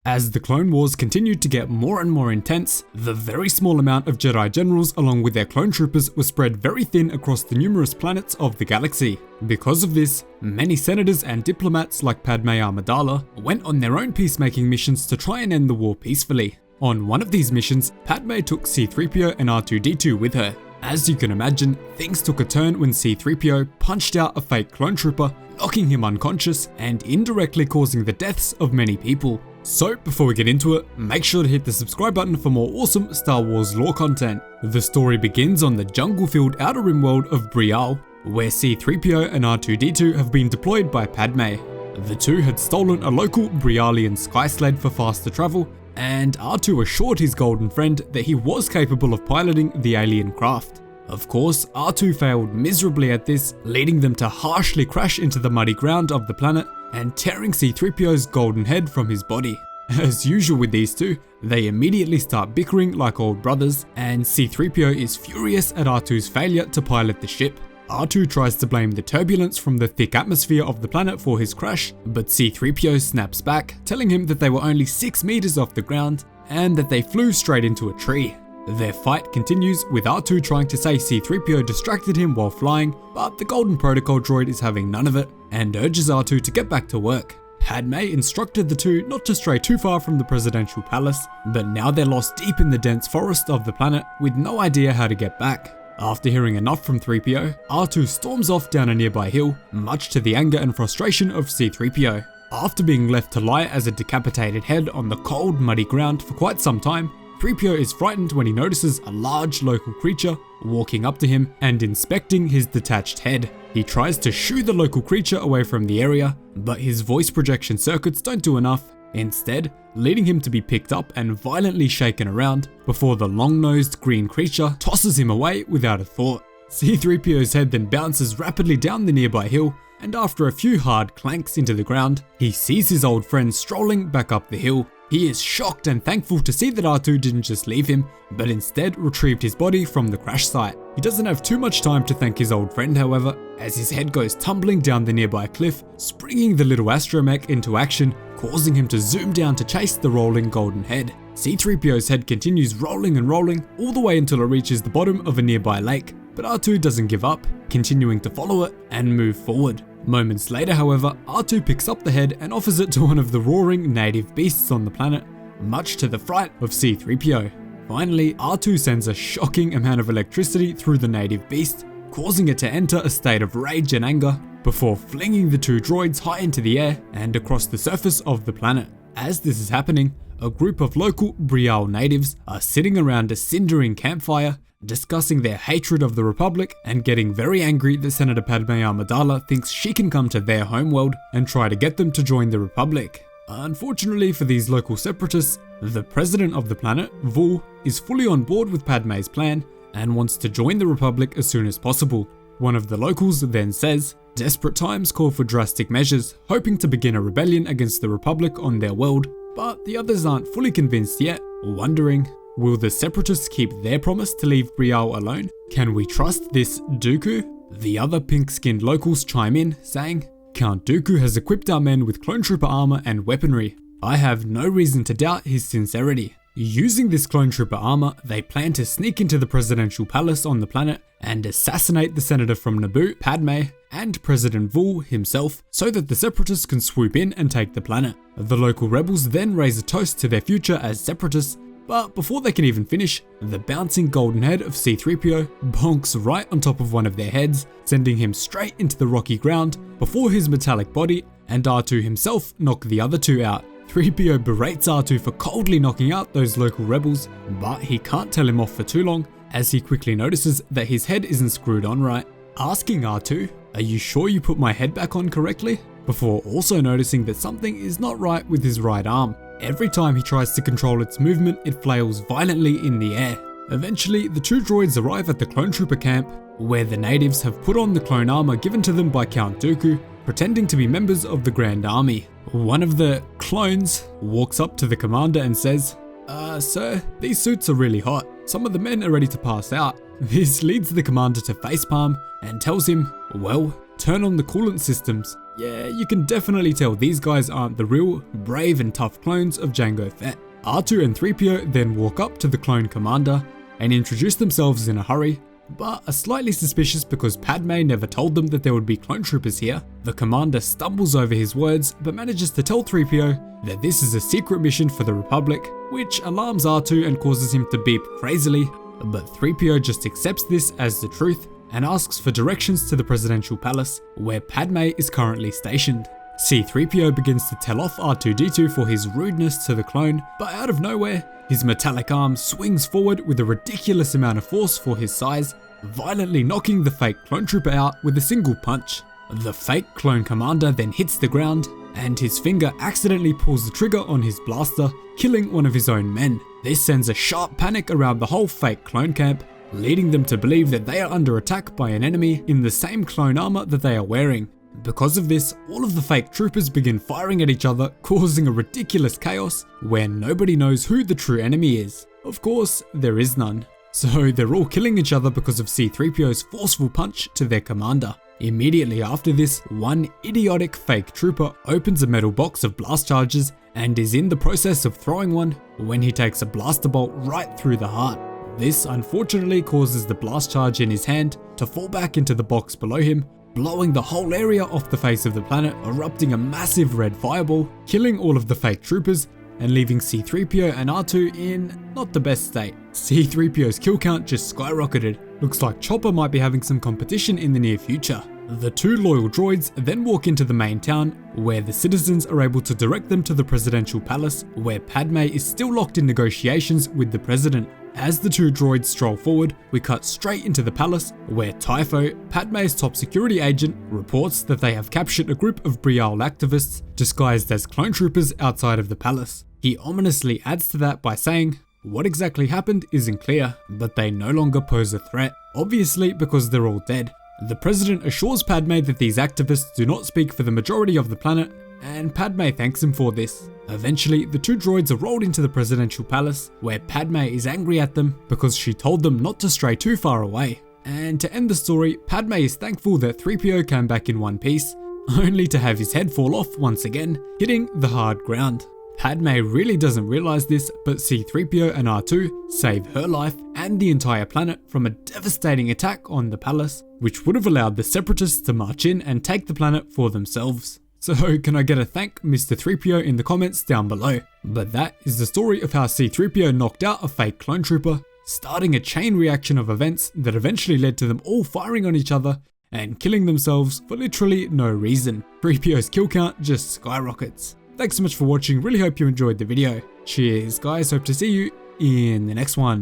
As the Clone Wars continued to get more and more intense, the very small amount of Jedi Generals along with their clone troopers were spread very thin across the numerous planets of the galaxy. Because of this, many senators and diplomats like Padme Amidala went on their own peacemaking missions to try and end the war peacefully. On one of these missions, Padme took C-3PO and R2-D2 with her. As you can imagine, things took a turn when C-3PO punched out a fake clone trooper, knocking him unconscious and indirectly causing the deaths of many people. So before we get into it, make sure to hit the subscribe button for more awesome Star Wars lore content. The story begins on the jungle-filled outer rim world of Bri'Ahl, where C-3PO and R2-D2 have been deployed by Padme. The two had stolen a local Bri'Ahlian sky-sled for faster travel, and R2 assured his golden friend that he was capable of piloting the alien craft. Of course, R2 failed miserably at this, leading them to harshly crash into the muddy ground of the planet and tearing C-3PO's golden head from his body. As usual with these two, they immediately start bickering like old brothers, and C-3PO is furious at R2's failure to pilot the ship. R2 tries to blame the turbulence from the thick atmosphere of the planet for his crash, but C-3PO snaps back, telling him that they were only 6 meters off the ground and that they flew straight into a tree. Their fight continues with R2 trying to say C-3PO distracted him while flying, but the Golden Protocol droid is having none of it and urges R2 to get back to work. Padme instructed the two not to stray too far from the presidential palace, but now they're lost deep in the dense forest of the planet with no idea how to get back. After hearing enough from 3PO, R2 storms off down a nearby hill, much to the anger and frustration of C-3PO. After being left to lie as a decapitated head on the cold, muddy ground for quite some time, 3PO is frightened when he notices a large local creature walking up to him and inspecting his detached head. He tries to shoo the local creature away from the area, but his voice projection circuits don't do enough, instead leading him to be picked up and violently shaken around before the long-nosed green creature tosses him away without a thought. C-3PO's head then bounces rapidly down the nearby hill, and after a few hard clanks into the ground, he sees his old friend strolling back up the hill. He is shocked and thankful to see that R2 didn't just leave him, but instead retrieved his body from the crash site. He doesn't have too much time to thank his old friend, however, as his head goes tumbling down the nearby cliff, springing the little astromech into action, causing him to zoom down to chase the rolling golden head. C-3PO's head continues rolling and rolling all the way until it reaches the bottom of a nearby lake, but R2 doesn't give up, continuing to follow it and move forward. Moments later, however, R2 picks up the head and offers it to one of the roaring native beasts on the planet, much to the fright of C-3PO. Finally, R2 sends a shocking amount of electricity through the native beast, causing it to enter a state of rage and anger, before flinging the two droids high into the air and across the surface of the planet. As this is happening, a group of local Bri'Ahl natives are sitting around a cindering campfire, discussing their hatred of the Republic and getting very angry that Senator Padme Amidala thinks she can come to their homeworld and try to get them to join the Republic. Unfortunately for these local separatists, the president of the planet, Vul, is fully on board with Padme's plan and wants to join the Republic as soon as possible. One of the locals then says, desperate times call for drastic measures, hoping to begin a rebellion against the Republic on their world, but the others aren't fully convinced yet, wondering, will the separatists keep their promise to leave Bri'Ahl alone? Can we trust this Dooku? The other pink-skinned locals chime in, saying, Count Dooku has equipped our men with clone trooper armor and weaponry. I have no reason to doubt his sincerity. Using this clone trooper armor, they plan to sneak into the presidential palace on the planet and assassinate the senator from Naboo, Padme, and President Vul himself, so that the separatists can swoop in and take the planet. The local rebels then raise a toast to their future as separatists, but before they can even finish, the bouncing golden head of C-3PO bonks right on top of one of their heads, sending him straight into the rocky ground before his metallic body and R2 himself knock the other two out. 3PO berates R2 for coldly knocking out those local rebels, but he can't tell him off for too long as he quickly notices that his head isn't screwed on right, asking R2, "Are you sure you put my head back on correctly?" before also noticing that something is not right with his right arm. Every time he tries to control its movement, it flails violently in the air. Eventually, the two droids arrive at the clone trooper camp, where the natives have put on the clone armor given to them by Count Dooku, pretending to be members of the Grand Army. One of the clones walks up to the commander and says, Sir, these suits are really hot. Some of the men are ready to pass out." This leads the commander to facepalm and tells him, well, turn on the coolant systems. Yeah, you can definitely tell these guys aren't the real, brave and tough clones of Jango Fett. R2 and 3PO then walk up to the clone commander and introduce themselves in a hurry, but are slightly suspicious because Padme never told them that there would be clone troopers here. The commander stumbles over his words but manages to tell 3PO that this is a secret mission for the Republic, which alarms R2 and causes him to beep crazily, but 3PO just accepts this as the truth and asks for directions to the presidential palace, where Padme is currently stationed. C-3PO begins to tell off R2-D2 for his rudeness to the clone, but out of nowhere, his metallic arm swings forward with a ridiculous amount of force for his size, violently knocking the fake clone trooper out with a single punch. The fake clone commander then hits the ground, and his finger accidentally pulls the trigger on his blaster, killing one of his own men. This sends a sharp panic around the whole fake clone camp, leading them to believe that they are under attack by an enemy in the same clone armor that they are wearing. Because of this, all of the fake troopers begin firing at each other, causing a ridiculous chaos where nobody knows who the true enemy is. Of course, there is none. So they're all killing each other because of C-3PO's forceful punch to their commander. Immediately after this, one idiotic fake trooper opens a metal box of blast charges and is in the process of throwing one when he takes a blaster bolt right through the heart. This unfortunately causes the blast charge in his hand to fall back into the box below him, blowing the whole area off the face of the planet, erupting a massive red fireball, killing all of the fake troopers and leaving C-3PO and R2 in not the best state. C-3PO's kill count just skyrocketed. Looks like Chopper might be having some competition in the near future. The two loyal droids then walk into the main town, where the citizens are able to direct them to the presidential palace, where Padme is still locked in negotiations with the president. As the two droids stroll forward, we cut straight into the palace, where Typho, Padme's top security agent, reports that they have captured a group of Bri'Ahl activists disguised as clone troopers outside of the palace. He ominously adds to that by saying, what exactly happened isn't clear, but they no longer pose a threat, obviously because they're all dead. The president assures Padme that these activists do not speak for the majority of the planet, and Padme thanks him for this. Eventually, the two droids are rolled into the presidential palace, where Padme is angry at them because she told them not to stray too far away. And to end the story, Padme is thankful that 3PO came back in one piece, only to have his head fall off once again, hitting the hard ground. Padme really doesn't realize this, but C-3PO and R2 save her life and the entire planet from a devastating attack on the palace, which would have allowed the separatists to march in and take the planet for themselves. So can I get a thank Mr. 3PO in the comments down below? But that is the story of how C-3PO knocked out a fake clone trooper, starting a chain reaction of events that eventually led to them all firing on each other and killing themselves for literally no reason. 3PO's kill count just skyrockets. Thanks so much for watching, really hope you enjoyed the video. Cheers guys, hope to see you in the next one.